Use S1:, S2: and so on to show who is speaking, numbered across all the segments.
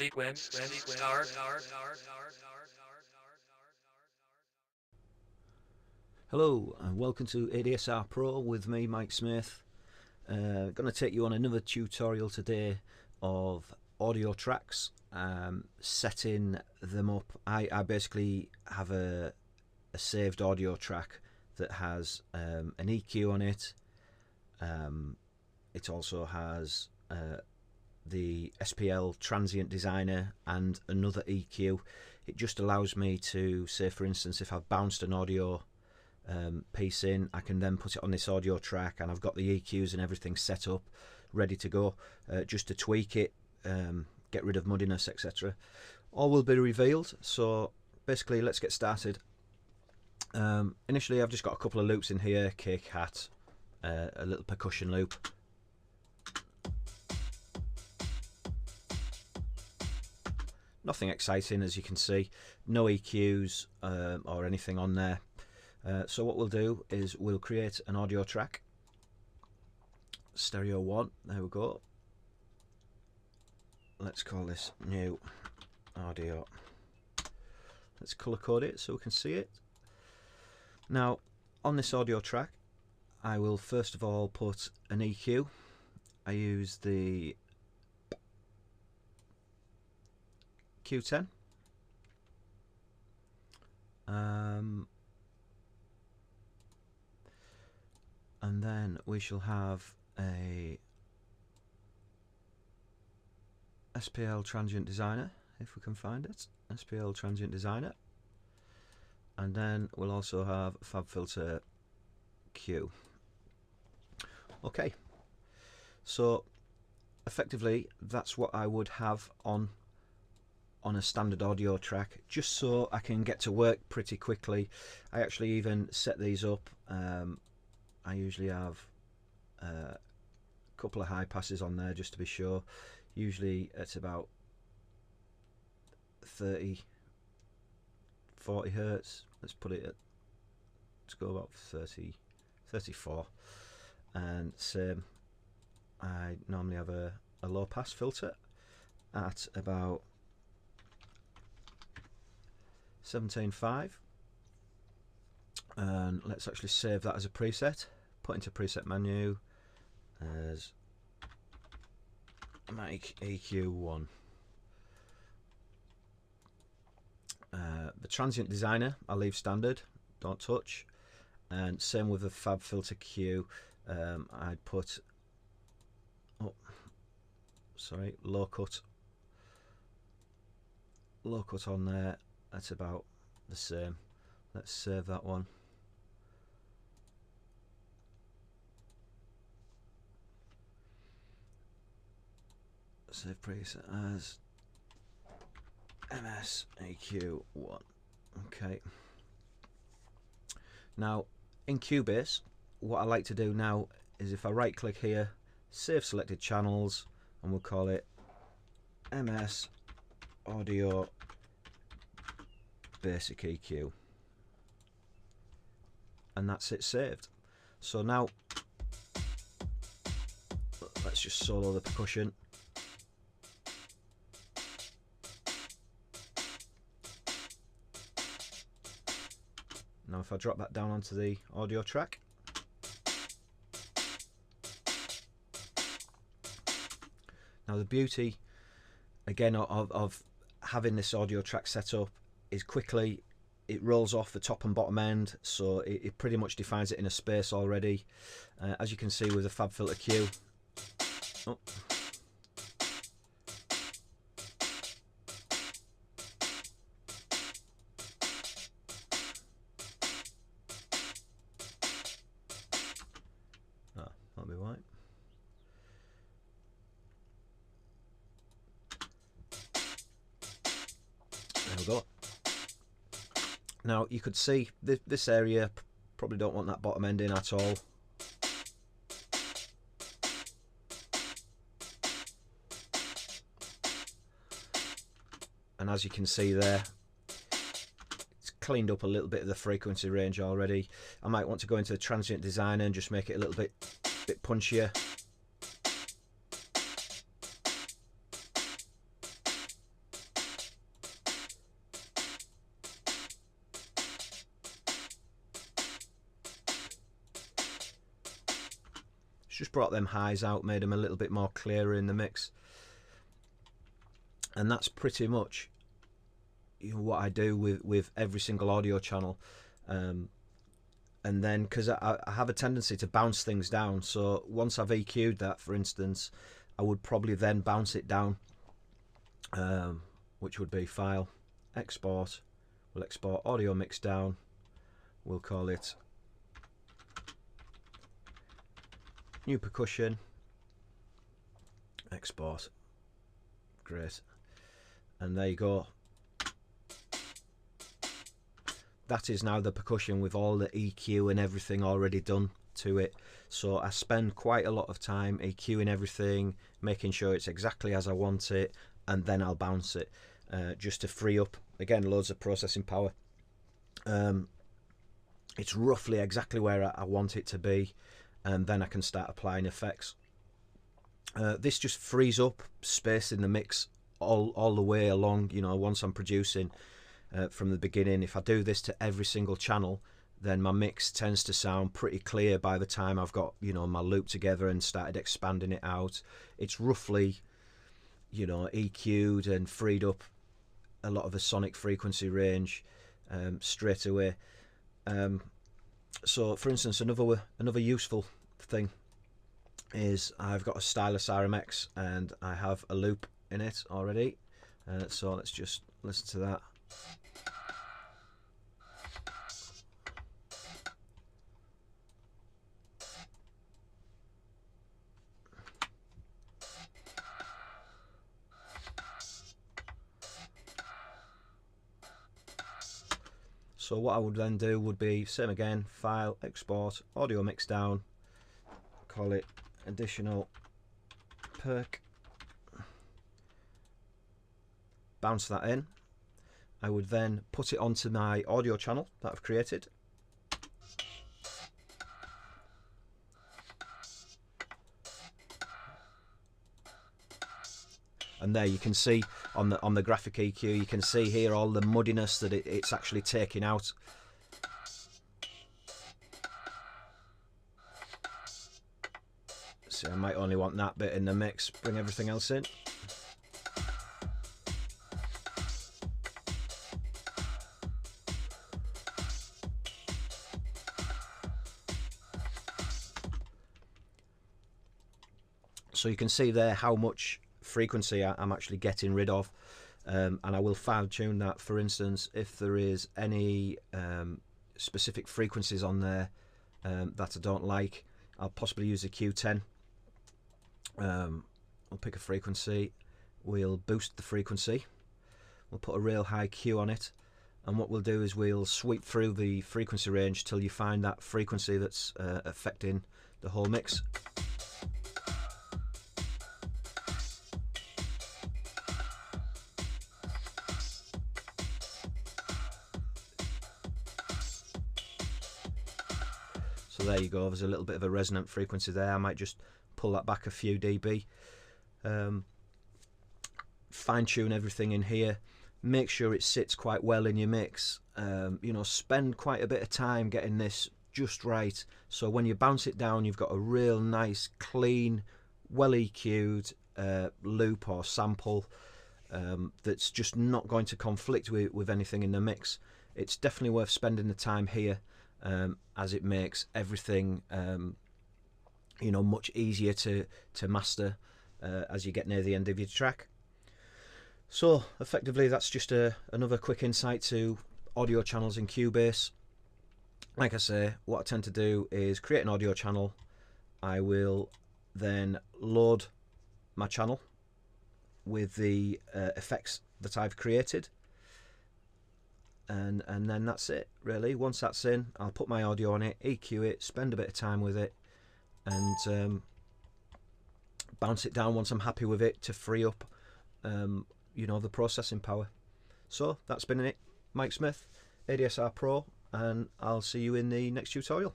S1: Sequence start.
S2: Hello and welcome to ADSR Pro with me, Mike Smith. Going to take you on another tutorial today of audio tracks, setting them up. I basically have a saved audio track that has an EQ on it. It also has the SPL Transient Designer and another EQ. It just allows me to, say for instance, if I've bounced an audio piece in, I can then put it on this audio track, and I've got the EQs and everything set up ready to go, just to tweak it, get rid of muddiness, etc. All will be revealed. So basically, let's get started. Initially I've just got a couple of loops in here, kick, hat, a little percussion loop. Nothing exciting, as you can see, no EQs or anything on there. So what we'll do is we'll create an audio track, stereo 1, there we go. Let's call this new audio. Let's color code it so we can see it. Now on this audio track I will first of all put an EQ. I use the Q10. And then we shall have a SPL Transient Designer, if we can find it, SPL Transient Designer, and then we'll also have FabFilter Q. Okay, so effectively that's what I would have on a standard audio track, just so I can get to work pretty quickly. I actually even set these up. I usually have a couple of high passes on there just to be sure. Usually it's about 30-40 hertz. Let's put it at, let's go about 34. And same, I normally have a low pass filter at about 17.5, and let's actually save that as a preset. Put into preset menu as Mic EQ1. The Transient Designer I'll leave standard, don't touch, and same with the FabFilter Q. I'd put low cut on there. That's about the same. Let's save that one. Save preset as MS EQ1. Okay. Now in Cubase, what I like to do now is if I right click here, save selected channels, and we'll call it MS Audio Basic EQ, and that's it saved. So now let's just solo the percussion. Now if I drop that down onto the audio track, now the beauty again of having this audio track set up is quickly it rolls off the top and bottom end, so it pretty much defines it in a space already, as you can see with the FabFilter Q. Oh. That'll be right. There we go. Now you could see this area, probably don't want that bottom end in at all. And as you can see there, it's cleaned up a little bit of the frequency range already. I might want to go into the Transient Designer and just make it a little bit punchier. just brought them highs out, made them a little bit more clearer in the mix. And that's pretty much, you know, what I do with every single audio channel. And then, because I have a tendency to bounce things down, so once I've EQ'd that, for instance, I would probably then bounce it down, which would be File, Export. We'll export audio mix down. We'll call it New Percussion. Export. Great. And there you go. That is now the percussion with all the EQ and everything already done to it. So I spend quite a lot of time EQing everything, making sure it's exactly as I want it, and then I'll bounce it, just to free up, again, loads of processing power. It's roughly exactly where I want it to be, and then I can start applying effects. This just frees up space in the mix all the way along, you know, once I'm producing. From the beginning. If I do this to every single channel, then my mix tends to sound pretty clear by the time I've got, you know, my loop together and started expanding it out. It's roughly, you know, EQ'd and freed up a lot of the sonic frequency range straight away. So for instance, another useful thing is I've got a Stylus RMX and I have a loop in it already, so let's just listen to that. So what I would then do would be same again, File, Export, Audio Mix Down, call it Additional Perk, bounce that in. I would then put it onto my audio channel that I've created. And there you can see on the graphic EQ, you can see here all the muddiness that it's actually taking out. So I might only want that bit in the mix, bring everything else in. So you can see there how much frequency I'm actually getting rid of, and I will fine tune that. For instance, if there is any specific frequencies on there that I don't like, I'll possibly use a Q10. We'll pick a frequency, we'll boost the frequency, we'll put a real high Q on it, and what we'll do is we'll sweep through the frequency range till you find that frequency that's affecting the whole mix. So there you go, there's a little bit of a resonant frequency there. I might just pull that back a few dB. Fine tune everything in here, make sure it sits quite well in your mix. You know, spend quite a bit of time getting this just right, so when you bounce it down you've got a real nice, clean, well EQ'd loop or sample that's just not going to conflict with anything in the mix. It's definitely worth spending the time here, as it makes everything you know, much easier to master as you get near the end of your track. So effectively that's just another quick insight to audio channels in Cubase. Like I say, what I tend to do is create an audio channel. I will then load my channel with the effects that I've created, and then that's it really. Once that's in, I'll put my audio on it, EQ it, spend a bit of time with it, and bounce it down once I'm happy with it to free up you know, the processing power. So that's been it. Mike Smith, ADSR Pro, and I'll see you in the next tutorial.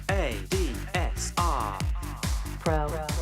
S1: ADSR Pro.